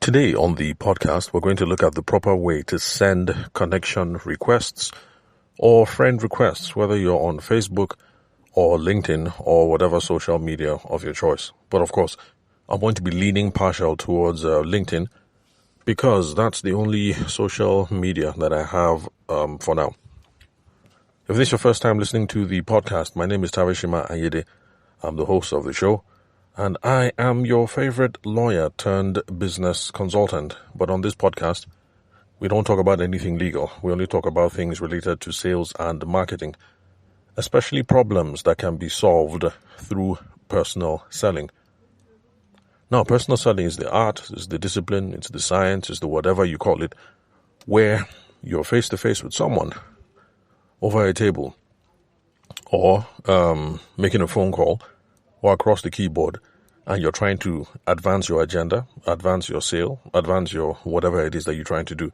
Today on the podcast, we're going to look at the proper way to send connection requests or friend requests, whether you're on Facebook or LinkedIn or whatever social media of your choice. But of course, I'm going to be leaning partial towards LinkedIn because that's the only social media that I have for now. If this is your first time listening to the podcast, my name is Tavishima Ayede. I'm the host of the show. And I am your favorite lawyer turned business consultant. But on this podcast, we don't talk about anything legal. We only talk about things related to sales and marketing, especially problems that can be solved through personal selling. Now, personal selling is the art, it's the discipline, it's the science, it's the whatever you call it, where you're face to face with someone over a table or making a phone call or across the keyboard, and you're trying to advance your agenda, advance your sale, advance your whatever it is that you're trying to do.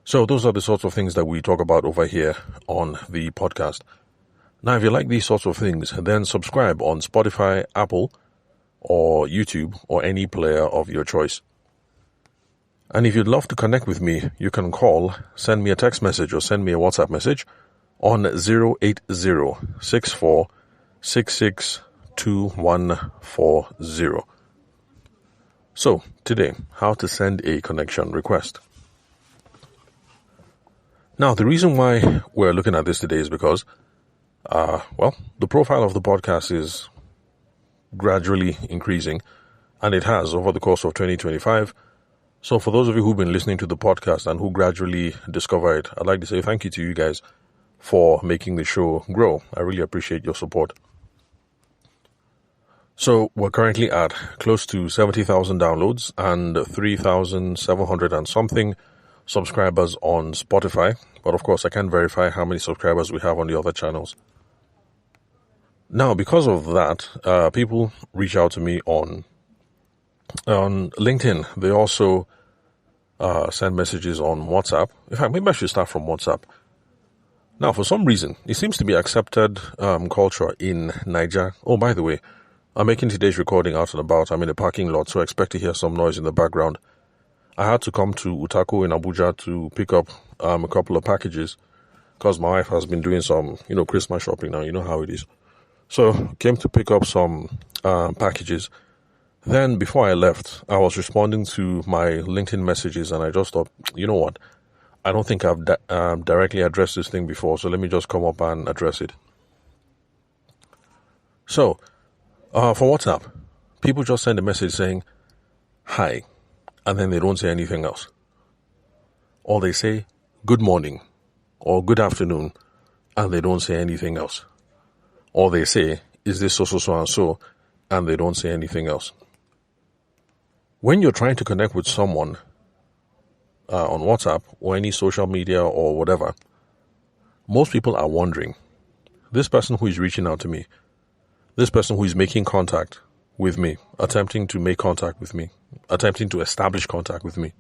So those are the sorts of things that we talk about over here on the podcast. Now, if you like these sorts of things, then subscribe on Spotify, Apple, or YouTube, or any player of your choice. And if you'd love to connect with me, you can call, send me a text message, or send me a WhatsApp message on 080-6466 2140. So, today, how to send a connection request. Now, the reason why we're looking at this today is because, the profile of the podcast is gradually increasing, and it has over the course of 2025. So, for those of you who've been listening to the podcast and who gradually discover it, I'd like to say thank you to you guys for making the show grow. I really appreciate your support. So we're currently at close to 70,000 downloads and 3,700 and something subscribers on Spotify. But of course, I can't verify how many subscribers we have on the other channels. Now, because of that, people reach out to me on LinkedIn. They also send messages on WhatsApp. In fact, maybe I should start from WhatsApp. Now, for some reason, it seems to be accepted culture in Niger. Oh, by the way, I'm making today's recording out and about. I'm in a parking lot, so I expect to hear some noise in the background. I had to come to Utako in Abuja to pick up a couple of packages because my wife has been doing some, Christmas shopping now. You know how it is. So came to pick up some packages. Then before I left, I was responding to my LinkedIn messages, and I just thought, you know what? I don't think I've directly addressed this thing before, so let me just come up and address it. So, for WhatsApp, people just send a message saying, hi, and then they don't say anything else. Or they say, good morning, or good afternoon, and they don't say anything else. Or they say, is this so and so, and they don't say anything else. When you're trying to connect with someone on WhatsApp or any social media or whatever, most people are wondering, this person who is reaching out to me, this person who is making contact with me, attempting to make contact with me, attempting to establish contact with me,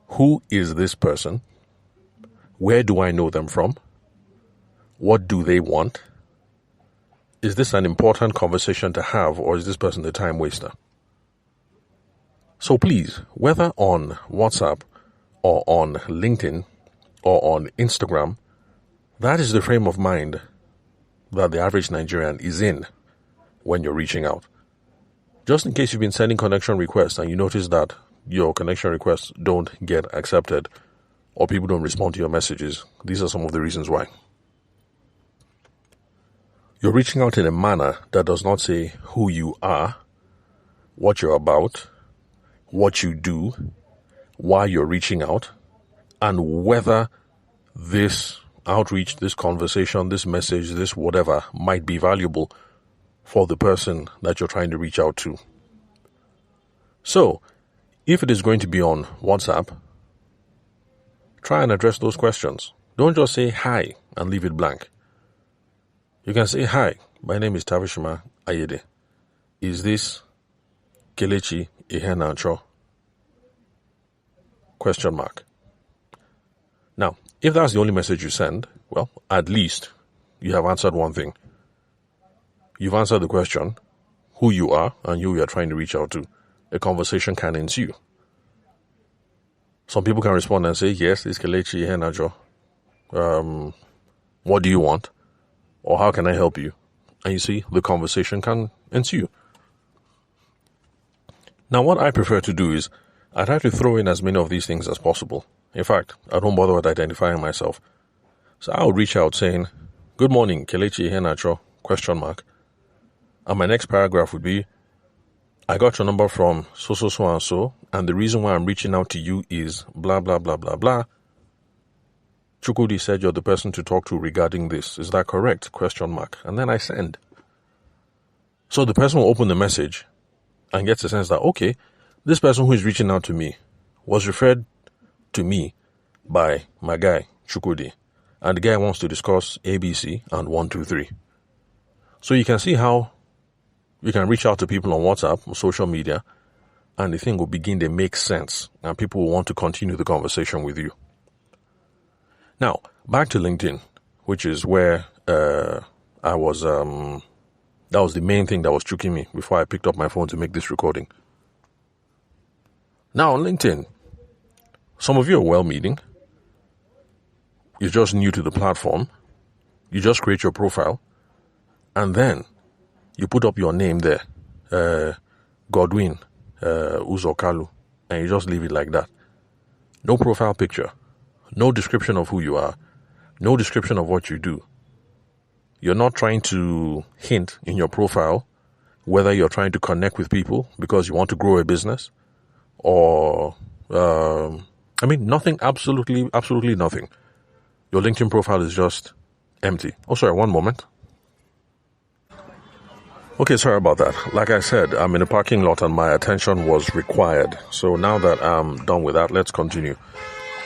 who is this person? Where do I know them from? What do they want? Is this an important conversation to have, or is this person a time waster? So please, whether on WhatsApp or on LinkedIn or on Instagram, that is the frame of mind that the average Nigerian is in when you're reaching out. Just in case you've been sending connection requests and you notice that your connection requests don't get accepted or people don't respond to your messages, these are some of the reasons why. You're reaching out in a manner that does not say who you are, what you're about, what you do, why you're reaching out, and whether this outreach, this conversation, this message, this whatever might be valuable for the person that you're trying to reach out to. So, if it is going to be on WhatsApp, try and address those questions. Don't just say hi and leave it blank. You can say, hi, my name is Tavishima Ayede. Is this Kelechi Iheanacho? ? Now, if that's the only message you send, well, at least you have answered one thing. You've answered the question, who you are and who you are trying to reach out to. A conversation can ensue. Some people can respond and say, yes, it's Kelechi Iheanacho. What do you want? Or how can I help you? And you see, the conversation can ensue. Now, what I prefer to do is I try to throw in as many of these things as possible. In fact, I don't bother with identifying myself. So I'll reach out saying, good morning, Kelechi Iheanacho, ? And my next paragraph would be, I got your number from so, and the reason why I'm reaching out to you is blah, blah, blah, blah, blah. Chukwudi said you're the person to talk to regarding this. Is that correct? ? And then I send. So the person will open the message and gets a sense that, okay, this person who is reaching out to me was referred to me by my guy, Chukwudi. And the guy wants to discuss ABC and 1, 2, 3. So you can see how you can reach out to people on WhatsApp, social media, and the thing will begin to make sense, and people will want to continue the conversation with you. Now, back to LinkedIn, which is where I was, that was the main thing that was choking me before I picked up my phone to make this recording. Now, on LinkedIn, some of you are well-meaning. You're just new to the platform. You just create your profile, and then you put up your name there, Godwin Uzokalu, and you just leave it like that. No profile picture, no description of who you are, no description of what you do. You're not trying to hint in your profile whether you're trying to connect with people because you want to grow a business or, nothing, absolutely nothing. Your LinkedIn profile is just empty. Oh, sorry, one moment. Okay, sorry about that. Like I said, I'm in a parking lot and my attention was required. So now that I'm done with that, let's continue.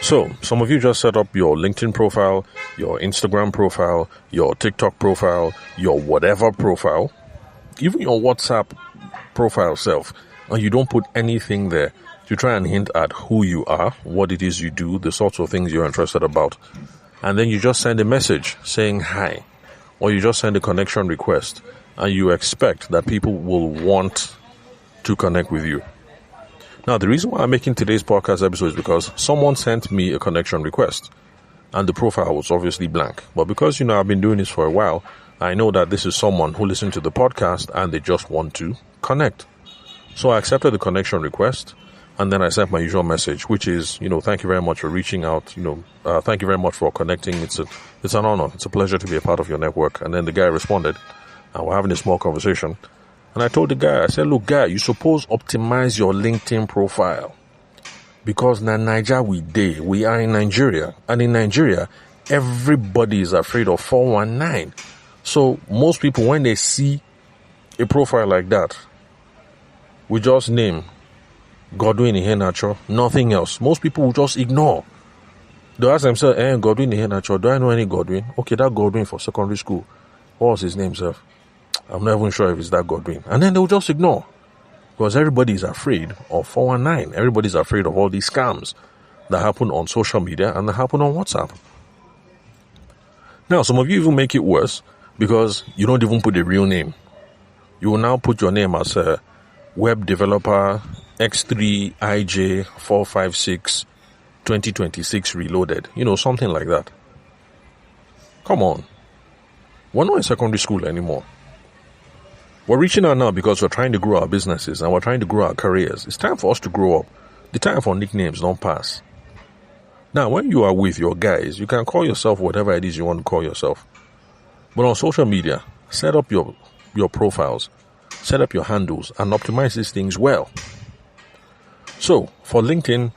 So, some of you just set up your LinkedIn profile, your Instagram profile, your TikTok profile, your whatever profile, even your WhatsApp profile self, and you don't put anything there to try and hint at who you are, what it is you do, the sorts of things you're interested about. And then you just send a message saying hi, or you just send a connection request, and you expect that people will want to connect with you. Now, the reason why I'm making today's podcast episode is because someone sent me a connection request, and the profile was obviously blank. But because, I've been doing this for a while, I know that this is someone who listened to the podcast and they just want to connect. So I accepted the connection request, and then I sent my usual message, which is, thank you very much for reaching out. Thank you very much for connecting. It's an honor. It's a pleasure to be a part of your network. And then the guy responded, and we're having a small conversation. And I told the guy, I said, look, guy, you suppose optimize your LinkedIn profile. Because na Naija we are in Nigeria. And in Nigeria, everybody is afraid of 419. So most people, when they see a profile like that, we just name Godwin Iheanacho, nothing else. Most people will just ignore. They ask themselves, Godwin Iheanacho, do I know any Godwin? Okay, that Godwin for secondary school. What was his name, sir? I'm not even sure if it's that Godwin. And then they'll just ignore. Because everybody is afraid of 419. Everybody's afraid of all these scams that happen on social media and that happen on WhatsApp. Now, some of you even make it worse because you don't even put a real name. You will now put your name as a web developer X3IJ456 2026 reloaded. Something like that. Come on. We're not in secondary school anymore. We're reaching out now because we're trying to grow our businesses and we're trying to grow our careers. It's time for us to grow up. The time for nicknames don't pass. Now, when you are with your guys, you can call yourself whatever it is you want to call yourself. But on social media, set up your profiles, set up your handles, and optimize these things well. So, for LinkedIn,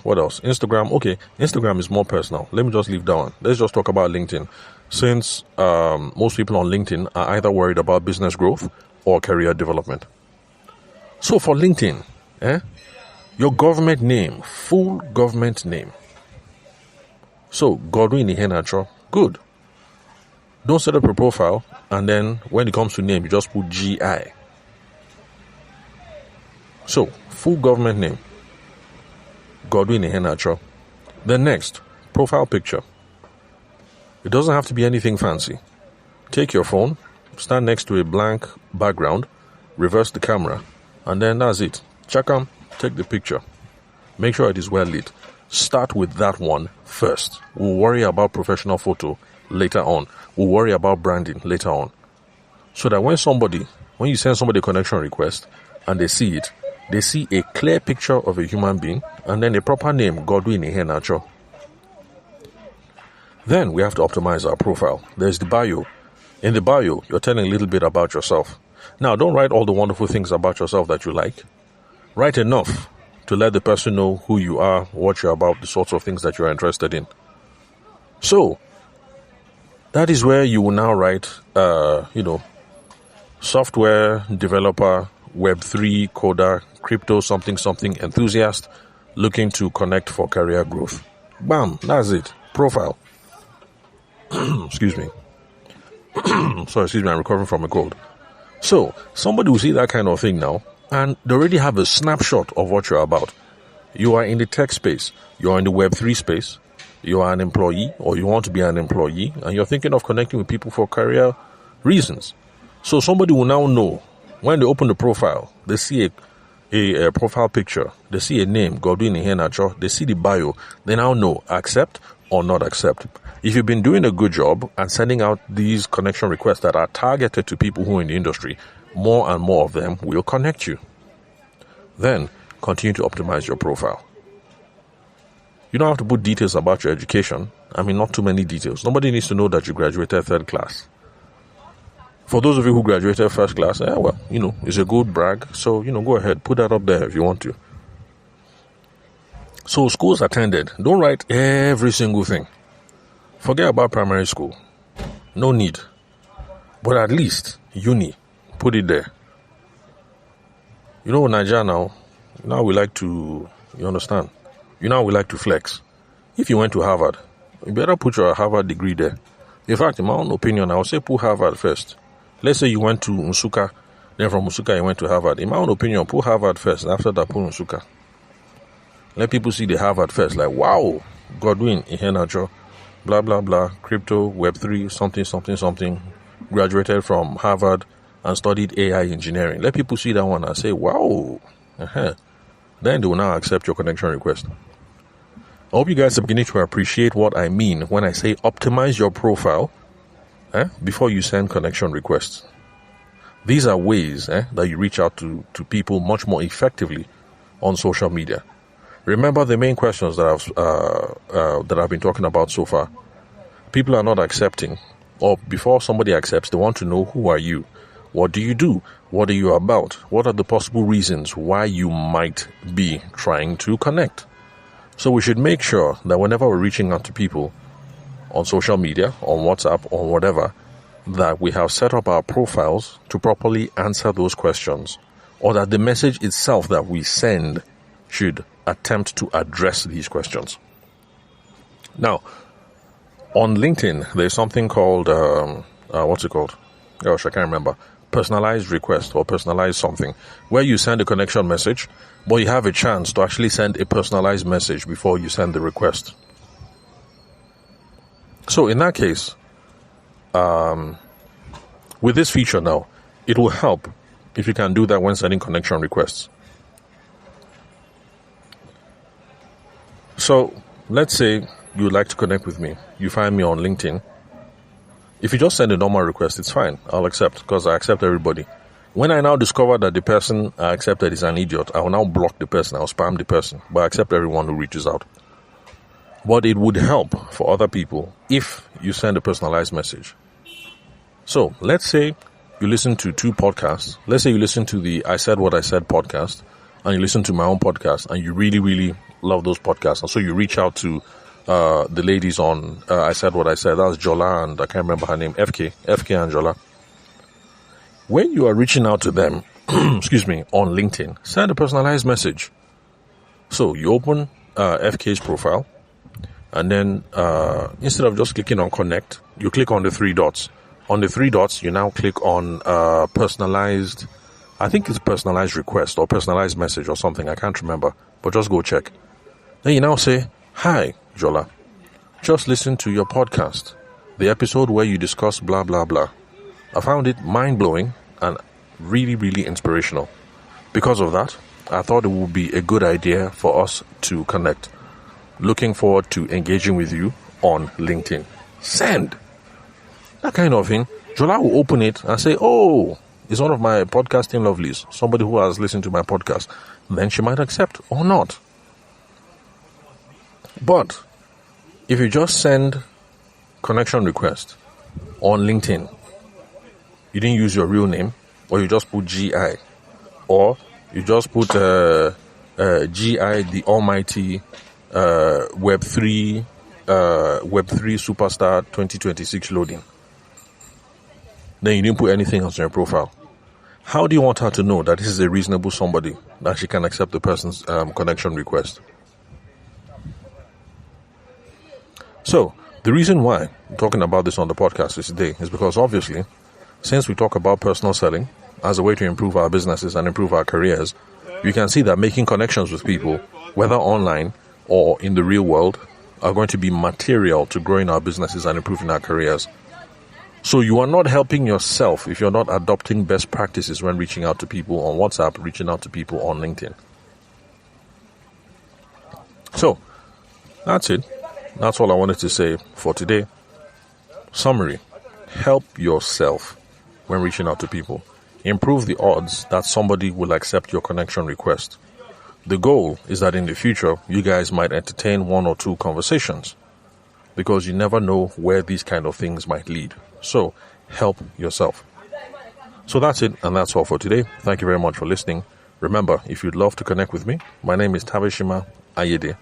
what else? Instagram. Okay, Instagram is more personal. Let me just leave that one. Let's just talk about LinkedIn. Since most people on LinkedIn are either worried about business growth or career development. So for LinkedIn, your government name, full government name. So Godwin Iheanacho, good. Don't set up a profile and then when it comes to name, you just put GI. So full government name, Godwin Iheanacho. Then next, profile picture. It doesn't have to be anything fancy. Take your phone, stand next to a blank background, reverse the camera, and then that's it. Check 'em, take the picture. Make sure it is well lit. start with that one first. We'll worry about professional photo later on. We'll worry about branding later on. So that when you send somebody a connection request and they see it, they see a clear picture of a human being and then a proper name, Godwin Iheanacho. Then we have to optimize our profile. There's the bio. In the bio, you're telling a little bit about yourself. Now, don't write all the wonderful things about yourself that you like. Write enough to let the person know who you are, what you're about, the sorts of things that you're interested in. So, that is where you will now write, software developer, Web3 coder, crypto something enthusiast, looking to connect for career growth. Bam, that's it. Profile. Excuse me. I'm recovering from a cold. So, somebody will see that kind of thing now, and they already have a snapshot of what you're about. You are in the tech space. You're in the Web3 space. You are an employee, or you want to be an employee, and you're thinking of connecting with people for career reasons. So somebody will now know, when they open the profile, they see a profile picture, they see a name, Godwin Iheanacho, they see the bio, they now know, accept or not accept. If you've been doing a good job and sending out these connection requests that are targeted to people who are in the industry, more and more of them will connect you. Then, continue to optimize your profile. You don't have to put details about your education. I mean, not too many details. Nobody needs to know that you graduated third class. For those of you who graduated first class, it's a good brag. So, go ahead, put that up there if you want to. So, schools attended. Don't write every single thing. Forget about primary school. No need. But at least, uni, put it there. Nigeria now we like to, you understand? We like to flex. If you went to Harvard, you better put your Harvard degree there. In fact, in my own opinion, I would say put Harvard first. Let's say you went to Nsukka, then from Nsukka you went to Harvard. In my own opinion, put Harvard first, and after that put Nsukka. Let people see the Harvard first, like, wow, Godwin Iheanacho, blah, blah, blah, crypto, Web3, something, graduated from Harvard and studied AI engineering. Let people see that one and say, wow. Then they will now accept your connection request. I hope you guys are beginning to appreciate what I mean when I say optimize your profile before you send connection requests. These are ways that you reach out to people much more effectively on social media. Remember the main questions that I've been talking about so far. People are not accepting, or before somebody accepts, they want to know, who are you? What do you do? What are you about? What are the possible reasons why you might be trying to connect? So we should make sure that whenever we're reaching out to people on social media, on WhatsApp, or whatever, that we have set up our profiles to properly answer those questions, or that the message itself that we send should attempt to address these questions. Now, on LinkedIn, there's something called, what's it called? Gosh, I can't remember. Personalized request or personalized something, where you send a connection message, but you have a chance to actually send a personalized message before you send the request. So in that case, with this feature now, it will help if you can do that when sending connection requests. So let's say you would like to connect with me. You find me on LinkedIn. If you just send a normal request, it's fine. I'll accept, because I accept everybody. When I now discover that the person I accepted is an idiot, I will now block the person. I'll spam the person. But I accept everyone who reaches out. But it would help for other people if you send a personalized message. So let's say you listen to 2 podcasts. Let's say you listen to the I Said What I Said podcast, and you listen to my own podcast, and you really, really love those podcasts. And so you reach out to the ladies on I Said What I Said. That's Jola and I can't remember her name, FK and Jola. When you are reaching out to them, on LinkedIn, send a personalized message. So you open FK's profile, and then instead of just clicking on connect, you click on the 3 dots. On the 3 dots, you now click on personalized, I think it's personalized request or personalized message or something. I can't remember, but just go check. Then you now say, hi, Jola, just listen to your podcast, the episode where you discuss blah, blah, blah. I found it mind-blowing and really, really inspirational. Because of that, I thought it would be a good idea for us to connect. Looking forward to engaging with you on LinkedIn. Send. That kind of thing. Jola will open it and say, oh, it's one of my podcasting lovelies, somebody who has listened to my podcast. Then she might accept or not. But if you just send connection request on LinkedIn, you didn't use your real name, or you just put GI, or you just put GI, the almighty Web3 Superstar 2026 loading. Then you didn't put anything else on your profile. How do you want her to know that this is a reasonable somebody, that she can accept the person's connection request? So, the reason why I'm talking about this on the podcast today is because obviously, since we talk about personal selling as a way to improve our businesses and improve our careers, you can see that making connections with people, whether online or in the real world, are going to be material to growing our businesses and improving our careers. So you are not helping yourself if you're not adopting best practices when reaching out to people on WhatsApp, reaching out to people on LinkedIn. So, that's it. That's all I wanted to say for today. Summary. Help yourself when reaching out to people. Improve the odds that somebody will accept your connection request. The goal is that in the future, you guys might entertain 1 or 2 conversations, because you never know where these kind of things might lead. So, help yourself. So that's it, and that's all for today. Thank you very much for listening. Remember, if you'd love to connect with me, my name is Tavishima Ayede,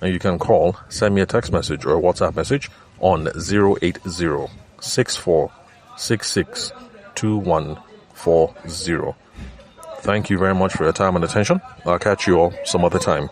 and you can call, send me a text message or a WhatsApp message on 080-6466-2140. Thank you very much for your time and attention. I'll catch you all some other time.